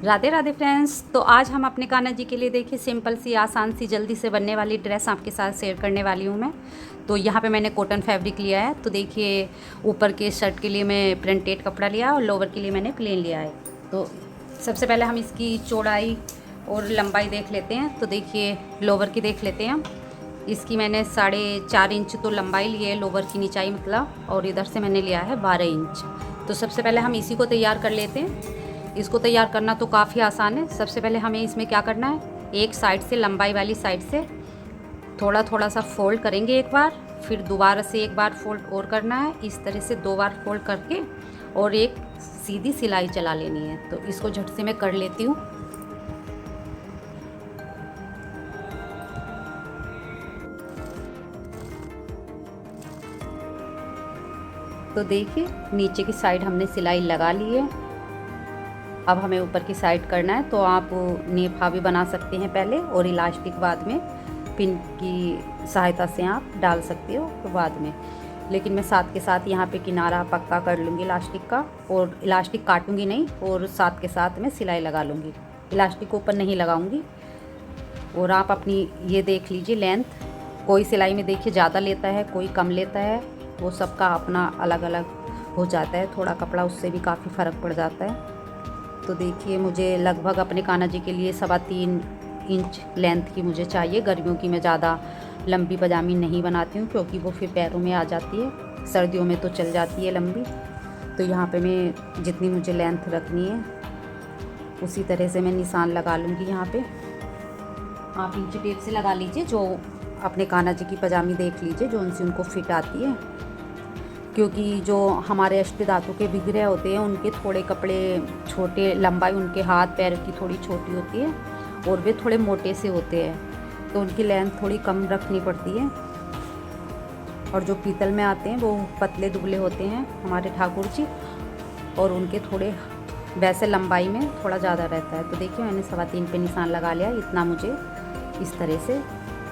Radhe Radhe friends. तो आज हम अपने कान्हा जी के लिए देखिए सिंपल सी आसान सी जल्दी से बनने वाली ड्रेस आपके साथ शेयर करने वाली हूँ मैं। तो यहाँ पे मैंने कॉटन फैब्रिक लिया है। तो देखिए ऊपर के शर्ट के लिए मैं प्रिंटेड कपड़ा लिया और लोवर के लिए मैंने प्लेन लिया है। तो सबसे पहले हम इसकी चौड़ाई और लंबाई देख लेते हैं। तो देखिए लोवर की देख लेते हैं हम। इसकी मैंने 4.5 इंच तो लंबाई ली है, लोवर की निचाई मतलब, और इधर से मैंने लिया है 12 इंच। तो सबसे पहले हम इसी को तैयार कर लेते हैं। इसको तैयार करना तो काफ़ी आसान है। सबसे पहले हमें इसमें क्या करना है, एक साइड से लंबाई वाली साइड से थोड़ा थोड़ा सा फोल्ड करेंगे एक बार, फिर दोबारा से एक बार फोल्ड और करना है। इस तरह से 2 बार फोल्ड करके और एक सीधी सिलाई चला लेनी है। तो इसको झट से मैं कर लेती हूँ। तो देखिए नीचे की साइड हमने सिलाई लगा ली है। अब हमें ऊपर की साइड करना है। तो आप नेफा भी बना सकते हैं पहले, और इलास्टिक बाद में पिन की सहायता से आप डाल सकते हो तो बाद में। लेकिन मैं साथ के साथ यहाँ पे किनारा पक्का कर लूँगी इलास्टिक का, और इलास्टिक काटूँगी नहीं, और साथ के साथ मैं सिलाई लगा लूँगी। इलास्टिक ऊपर नहीं लगाऊँगी। और आप अपनी ये देख लीजिए लेंथ, कोई सिलाई में देखिए ज़्यादा लेता है, कोई कम लेता है, वो सबका अपना अलग अलग हो जाता है। थोड़ा कपड़ा उससे भी काफ़ी फ़र्क पड़ जाता है। तो देखिए मुझे लगभग अपने कान्हा जी के लिए 3.25 इंच लेंथ की मुझे चाहिए। गर्मियों की मैं ज़्यादा लंबी पजामी नहीं बनाती हूँ, क्योंकि वो फिर पैरों में आ जाती है। सर्दियों में तो चल जाती है लंबी। तो यहाँ पे मैं जितनी मुझे लेंथ रखनी है उसी तरह से मैं निशान लगा लूँगी। यहाँ पे आप इंची टेप से लगा लीजिए, जो अपने कान्हा जी की पजामी देख लीजिए जो उनसे उनको फिट आती है। क्योंकि जो हमारे अष्ट धातु के विग्रह होते हैं उनके थोड़े कपड़े छोटे, लंबाई उनके हाथ पैर की थोड़ी छोटी होती है, और वे थोड़े मोटे से होते हैं, तो उनकी लेंथ थोड़ी कम रखनी पड़ती है। और जो पीतल में आते हैं वो पतले दुबले होते हैं हमारे ठाकुर जी, और उनके थोड़े वैसे लंबाई में थोड़ा ज़्यादा रहता है। तो देखिए मैंने 3.25 पे निशान लगा लिया। इतना मुझे इस तरह से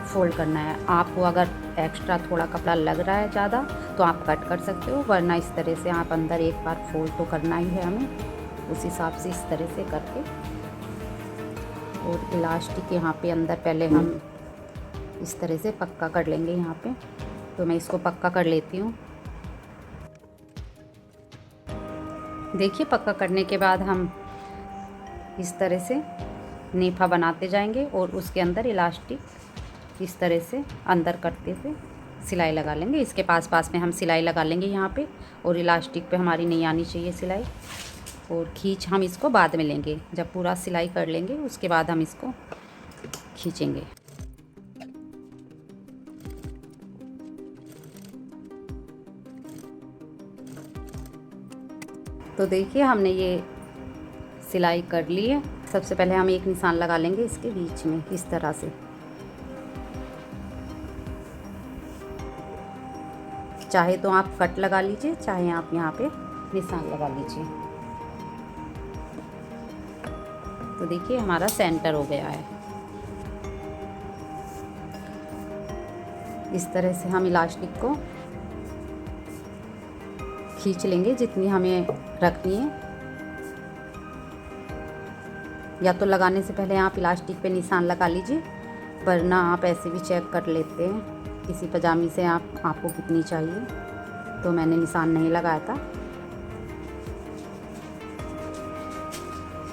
फोल्ड करना है। आपको अगर एक्स्ट्रा थोड़ा कपड़ा लग रहा है ज़्यादा तो आप कट कर सकते हो, वरना इस तरह से आप अंदर एक बार फोल्ड तो करना ही है हमें। उस हिसाब से इस तरह से करके, और इलास्टिक यहाँ पे अंदर पहले हम इस तरह से पक्का कर लेंगे यहाँ पे। तो मैं इसको पक्का कर लेती हूँ। देखिए पक्का करने के बाद हम इस तरह से नेफा बनाते जाएंगे, और उसके अंदर इलास्टिक इस तरह से अंदर करते हुए सिलाई लगा लेंगे। इसके पास पास में हम सिलाई लगा लेंगे यहाँ पे, और इलास्टिक पे हमारी नहीं आनी चाहिए सिलाई। और खींच हम इसको बाद में लेंगे, जब पूरा सिलाई कर लेंगे उसके बाद हम इसको खींचेंगे। तो देखिए हमने ये सिलाई कर ली है। सबसे पहले हम एक निशान लगा लेंगे इसके बीच में इस तरह से। चाहे तो आप कट लगा लीजिए, चाहे आप यहाँ पे निशान लगा लीजिए। तो देखिए हमारा सेंटर हो गया है। इस तरह से हम इलास्टिक को खींच लेंगे जितनी हमें रखनी है। या तो लगाने से पहले आप इलास्टिक पे निशान लगा लीजिए, वरना आप ऐसे भी चेक कर लेते हैं किसी पजामी से आपको कितनी चाहिए। तो मैंने निशान नहीं लगाया था।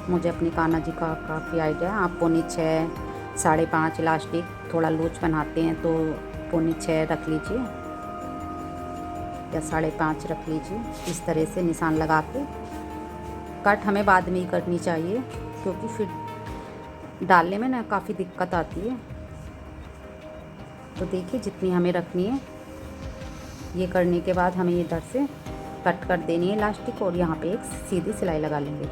मुझे अपनी कान्हा जी का काफ़ी आइडिया है। आप 6.25, 5.5 इलास्टिक थोड़ा लूज बनाते हैं तो 6.25 रख लीजिए या 5.5 रख लीजिए। इस तरह से निशान लगा के कट हमें बाद में ही करनी चाहिए, क्योंकि फिर डालने में ना काफ़ी दिक्कत आती है। तो देखिए जितनी हमें रखनी है, ये करने के बाद हमें इधर से कट कर देनी है इलास्टिक, और यहाँ पे एक सीधी सिलाई लगा लेंगे।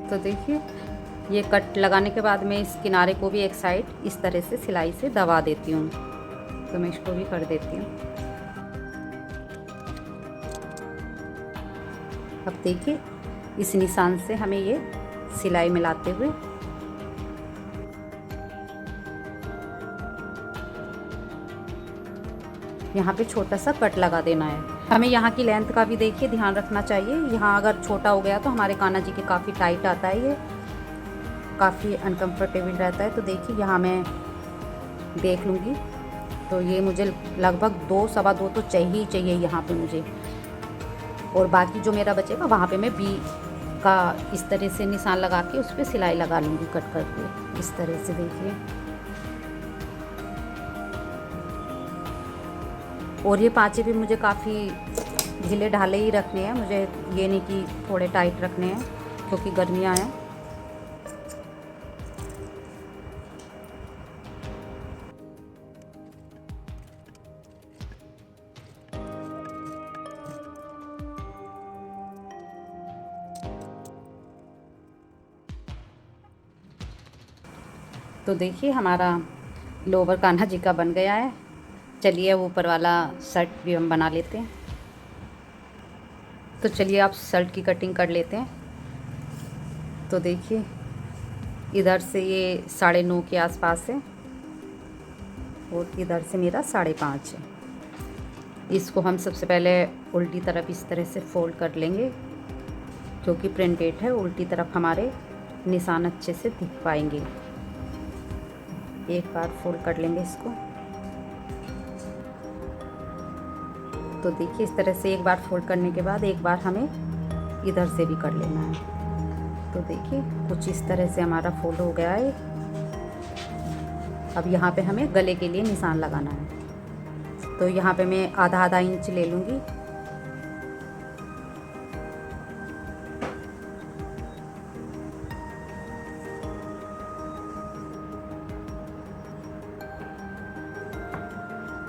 तो देखिए ये कट लगाने के बाद मैं इस किनारे को भी एक साइड इस तरह से सिलाई से दबा देती हूँ। तो मैं इसको भी कर देती हूँ। अब देखिए इस निशान से हमें ये सिलाई मिलाते हुए यहाँ पे छोटा सा कट लगा देना है। हमें यहाँ की लेंथ का भी देखिए ध्यान रखना चाहिए। यहाँ अगर छोटा हो गया तो हमारे कान्हा जी के काफ़ी टाइट आता है, ये काफ़ी अनकम्फर्टेबल रहता है। तो देखिए यहाँ मैं देख लूँगी, तो ये मुझे लगभग 2 सवा 2 तो चाहिए ही चाहिए यहाँ पे मुझे। और बाकी जो मेरा बचेगा वहाँ पे मैं बी का इस तरह से निशान लगा के उस पर सिलाई लगा लूँगी कट करके, इस तरह से देखिए। और ये पाँचे भी मुझे काफ़ी ढीले ढाले ही रखने हैं, मुझे ये नहीं कि थोड़े टाइट रखने हैं क्योंकि गर्मियाँ हैं। तो देखिए हमारा लोवर कान्हा जी का बन गया है। चलिए वो ऊपर वाला शर्ट भी हम बना लेते हैं। तो चलिए आप शर्ट की कटिंग कर लेते हैं। तो देखिए इधर से ये 9.5 के आसपास है और इधर से मेरा 5.5 है। इसको हम सबसे पहले उल्टी तरफ इस तरह से फोल्ड कर लेंगे, क्योंकि प्रिंटेड है, उल्टी तरफ हमारे निशान अच्छे से दिख पाएंगे। एक बार फोल्ड कर लेंगे इसको। तो देखिए इस तरह से एक बार फोल्ड करने के बाद एक बार हमें इधर से भी कर लेना है। तो देखिए कुछ इस तरह से हमारा फोल्ड हो गया है। अब यहाँ पे हमें गले के लिए निशान लगाना है। तो यहाँ पे मैं आधा इंच ले लूँगी।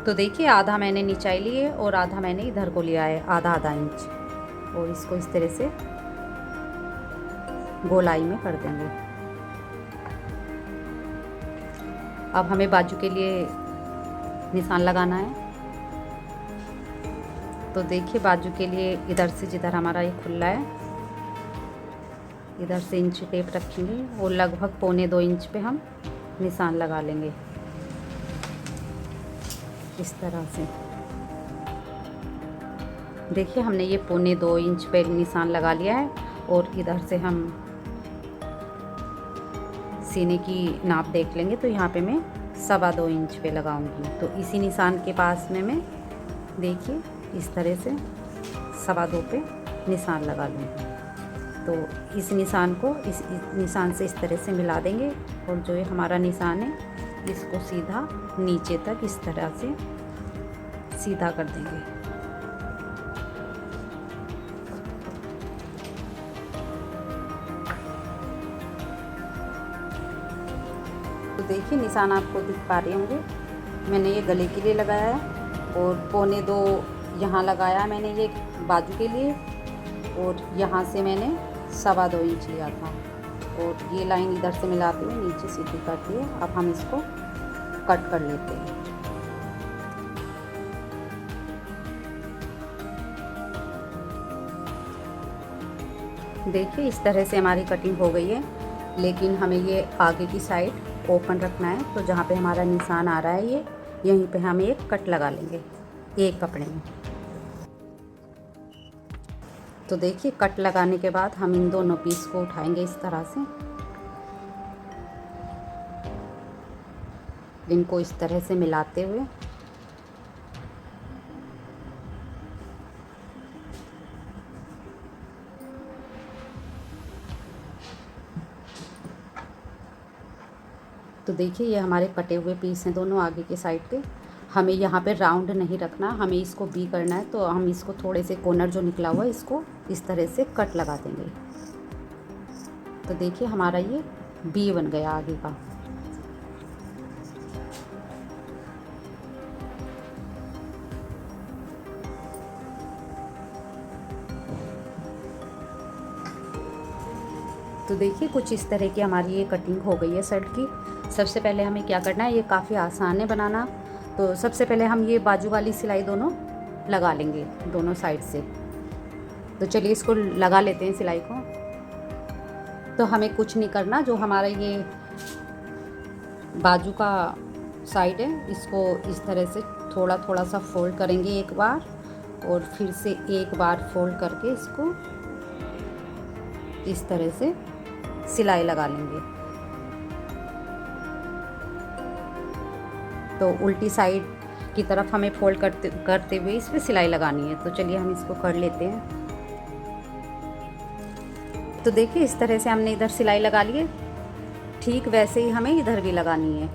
तो देखिए आधा मैंने नीचाई ली है और आधा मैंने इधर को लिया है, आधा इंच। और इसको इस तरह से गोलाई में कर देंगे। अब हमें बाजू के लिए निशान लगाना है। तो देखिए बाजू के लिए इधर से जिधर हमारा ये खुला है, इधर से इंच टेप रखेंगे और लगभग 1.25 इंच पे हम निशान लगा लेंगे इस तरह से। देखिए हमने ये 1.25 इंच पे निशान लगा लिया है और इधर से हम सीने की नाप देख लेंगे। तो यहाँ पे मैं 2.25 इंच पे लगाऊंगी। तो इसी निशान के पास में मैं देखिए इस तरह से 2.25 पे निशान लगा लूँगी। तो इस निशान को इस निशान से इस तरह से मिला देंगे और जो ये हमारा निशान है इसको सीधा नीचे तक इस तरह से सीधा कर देंगे। तो देखिए निशान आपको दिख पा रहे होंगे। मैंने ये गले के लिए लगाया है और 1.25 यहाँ लगाया मैंने ये बाजू के लिए, और यहाँ से मैंने 2.25 इंच लिया था और ये लाइन इधर से मिलाते हुए नीचे सीधी करती है। अब हम इसको कट कर लेते हैं। देखिए इस तरह से हमारी कटिंग हो गई है, लेकिन हमें ये आगे की साइड ओपन रखना है। तो जहाँ पे हमारा निशान आ रहा है ये यहीं पे हम एक कट लगा लेंगे एक कपड़े में। तो देखिए कट लगाने के बाद हम इन दोनों पीस को उठाएंगे इस तरह से, इनको इस तरह से मिलाते हुए। तो देखिए ये हमारे कटे हुए पीस हैं दोनों आगे के साइड के। हमें यहाँ पे राउंड नहीं रखना, हमें इसको बी करना है। तो हम इसको थोड़े से कॉर्नर जो निकला हुआ है इसको इस तरह से कट लगा देंगे। तो देखिए हमारा ये बी बन गया आगे का। तो देखिए कुछ इस तरह की हमारी ये कटिंग हो गई है शर्ट की। सबसे पहले हमें क्या करना है, ये काफ़ी आसान है बनाना। तो सबसे पहले हम ये बाजू वाली सिलाई दोनों लगा लेंगे दोनों साइड से। तो चलिए इसको लगा लेते हैं सिलाई को। तो हमें कुछ नहीं करना, जो हमारा ये बाजू का साइड है इसको इस तरह से थोड़ा थोड़ा सा फोल्ड करेंगे एक बार, और फिर से एक बार फोल्ड करके इसको इस तरह से सिलाई लगा लेंगे। तो उल्टी साइड की तरफ हमें फोल्ड करते हुए इस पर सिलाई लगानी है। तो चलिए हम इसको कर लेते हैं। तो देखिए इस तरह से हमने इधर सिलाई लगा ली है, ठीक वैसे ही हमें इधर भी लगानी है।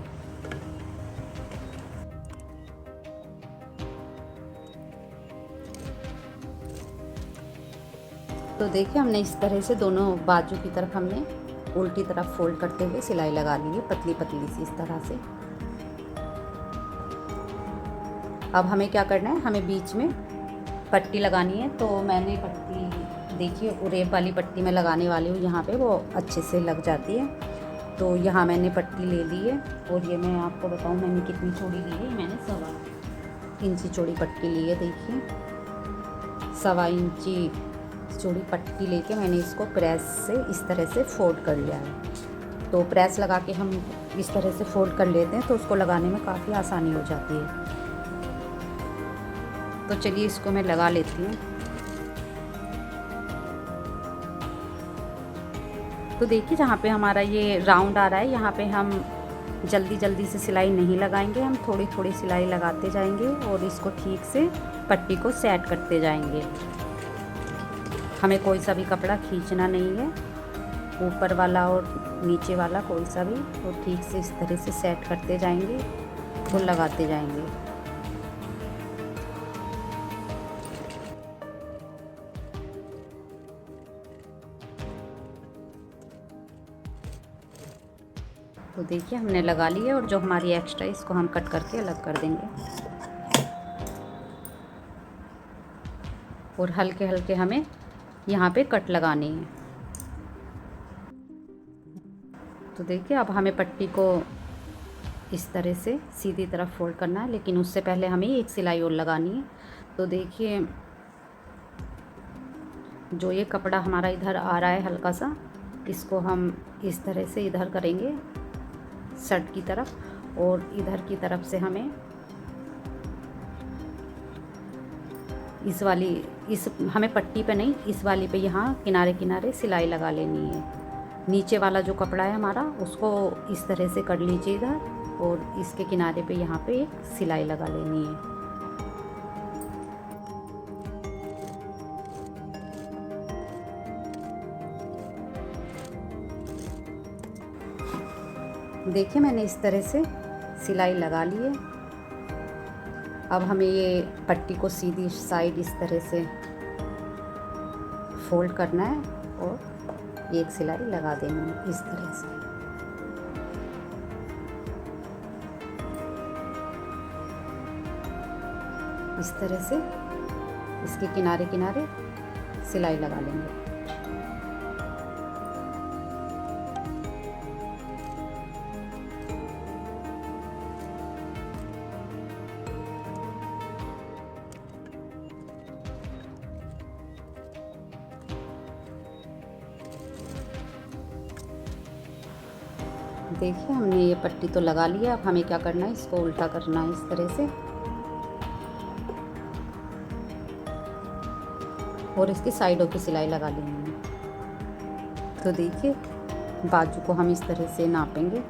तो देखिए हमने इस तरह से दोनों बाजू की तरफ हमने उल्टी तरफ फोल्ड करते हुए सिलाई लगा ली है, पतली पतली सी इस तरह से। अब हमें क्या करना है, हमें बीच में पट्टी लगानी है। तो मैंने पट्टी देखिए उरेब वाली पट्टी मैं लगाने वाली हूँ, यहाँ पे वो अच्छे से लग जाती है। तो यहाँ मैंने पट्टी ले ली है, और ये मैं आपको बताऊँ मैंने कितनी चौड़ी ली है। मैंने 1.25 इंची चौड़ी पट्टी ली है। देखिए 1.25 इंची चौड़ी पट्टी लेके मैंने इसको प्रेस से इस तरह से फोल्ड कर लिया है। तो प्रेस लगा के हम इस तरह से फोल्ड कर लेते हैं, तो उसको लगाने में काफ़ी आसानी हो जाती है। तो चलिए इसको मैं लगा लेती हूँ। तो देखिए जहाँ पे हमारा ये राउंड आ रहा है, यहाँ पे हम जल्दी जल्दी से सिलाई नहीं लगाएंगे, हम थोड़ी थोड़ी सिलाई लगाते जाएंगे और इसको ठीक से पट्टी को सेट करते जाएंगे। हमें कोई सा भी कपड़ा खींचना नहीं है, ऊपर वाला और नीचे वाला कोई सा भी, तो ठीक से इस तरह से सेट करते जाएंगे, तो लगाते जाएंगे। तो देखिए हमने लगा ली है, और जो हमारी एक्स्ट्रा है इसको हम कट करके अलग कर देंगे। और हल्के हल्के हमें यहाँ पे कट लगानी है। तो देखिए अब हमें पट्टी को इस तरह से सीधी तरफ फोल्ड करना है, लेकिन उससे पहले हमें एक सिलाई और लगानी है। तो देखिए जो ये कपड़ा हमारा इधर आ रहा है हल्का सा, इसको हम इस तरह से इधर करेंगे शर्ट की तरफ, और इधर की तरफ से हमें हमें पट्टी पे नहीं, इस वाली पे यहाँ किनारे किनारे सिलाई लगा लेनी है। नीचे वाला जो कपड़ा है हमारा उसको इस तरह से कर लीजिए इधर, और इसके किनारे पे यहाँ पे एक सिलाई लगा लेनी है। देखिए मैंने इस तरह से सिलाई लगा ली है। अब हमें ये पट्टी को सीधी साइड इस तरह से फोल्ड करना है, और एक सिलाई लगा देनी है इस तरह से। इस तरह से इसके किनारे किनारे सिलाई लगा लेंगे। देखिए हमने ये पट्टी तो लगा लिया। अब हमें क्या करना है, इसको उल्टा करना है इस तरह से, और इसकी साइडों की सिलाई लगा लेनी है। तो देखिए बाजू को हम इस तरह से नापेंगे।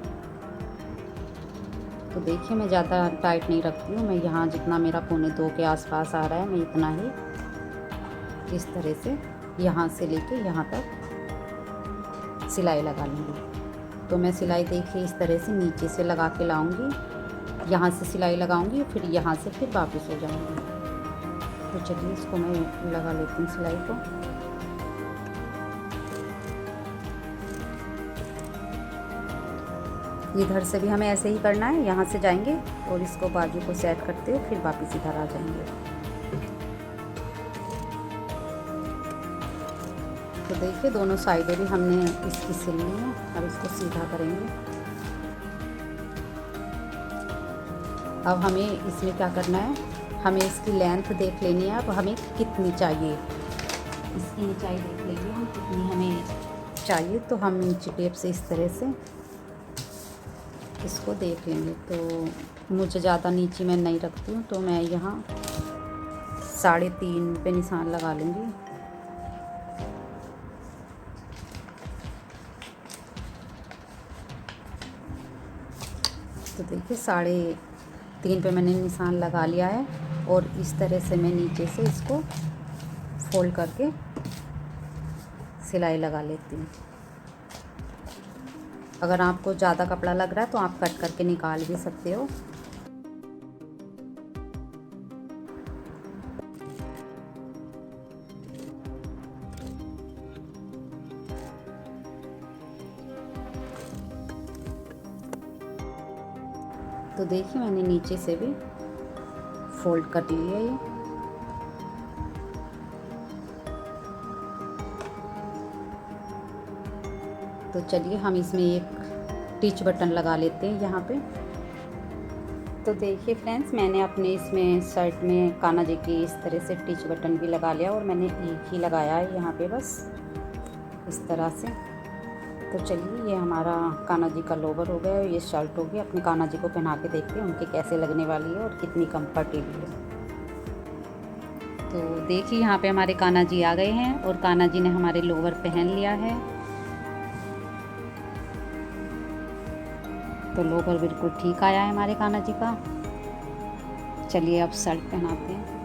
तो देखिए मैं ज़्यादा टाइट नहीं रखती हूँ, मैं यहाँ जितना मेरा 1.25 के आसपास आ रहा है, मैं इतना ही इस तरह से यहाँ से लेके यहाँ तक सिलाई लगा लूँगी। तो मैं सिलाई देखिए इस तरह से नीचे से लगा के लाऊंगी, यहाँ से सिलाई लगाऊंगी, फिर यहाँ से फिर वापस हो जाऊंगी। तो चलिए इसको मैं लगा लेती हूँ सिलाई को। इधर से भी हमें ऐसे ही करना है, यहाँ से जाएंगे और इसको बाजू को सेट करते हुए फिर वापस इधर आ जाएंगे। तो देखिए दोनों साइडें भी हमने इसकी सिलनी है। अब इसको सीधा करेंगे। अब हमें इसमें क्या करना है, हमें इसकी लेंथ देख लेनी है। अब हमें कितनी चाहिए, इसकी ऊंचाई देख लेंगे हम कितनी हमें चाहिए। तो हम इंची टेप से इस तरह से इसको देख लेंगे। तो मुझे ज़्यादा नीचे मैं नहीं रखती हूँ, तो मैं यहाँ 3.5 पे निशान लगा लूँगी। तो देखिए 3.5 पे मैंने निशान लगा लिया है, और इस तरह से मैं नीचे से इसको फोल्ड करके सिलाई लगा लेती हूँ। अगर आपको ज़्यादा कपड़ा लग रहा है तो आप कट करके निकाल भी सकते हो। तो देखिए मैंने नीचे से भी फोल्ड कर लिया ये। तो चलिए हम इसमें एक टिच बटन लगा लेते हैं यहाँ पे। तो देखिए फ्रेंड्स, मैंने अपने इसमें शर्ट में कान्हा जी की इस तरह से टिच बटन भी लगा लिया, और मैंने एक ही लगाया है यहाँ पे बस इस तरह से। तो चलिए ये हमारा कान्हा जी का लोवर हो गया, ये शर्ट हो गई। अपने कान्हा जी को पहना के देखते हैं उनके कैसे लगने वाली है और कितनी कंफर्टेबल है। तो देखिए यहाँ पे हमारे कान्हा जी आ गए हैं, और कान्हा जी ने हमारे लोवर पहन लिया है। तो लोवर बिल्कुल ठीक आया है हमारे कान्हा जी का। चलिए अब शर्ट पहनाते हैं।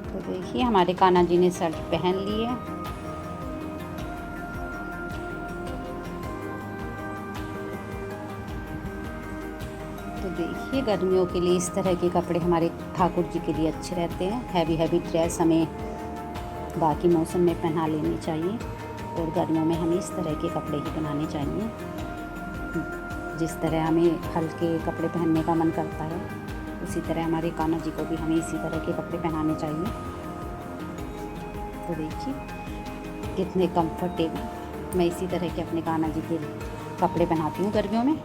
तो देखिए हमारे कान्हा जी ने शर्ट पहन ली है। तो देखिए गर्मियों के लिए इस तरह के कपड़े हमारे ठाकुर जी के लिए अच्छे रहते हैं। हैवी हैवी ड्रेस हमें बाकी मौसम में पहना लेनी चाहिए, और गर्मियों में हमें इस तरह के कपड़े ही पहनाने चाहिए। जिस तरह हमें हल्के कपड़े पहनने का मन करता है, उसी तरह हमारे कान्हा जी को भी हमें इसी तरह के कपड़े पहनाने चाहिए। तो देखिए कितने कंफर्टेबल मैं इसी तरह के अपने कान्हा जी के कपड़े पहनाती हूँ गर्मियों में।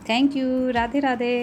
Thank you. राधे राधे।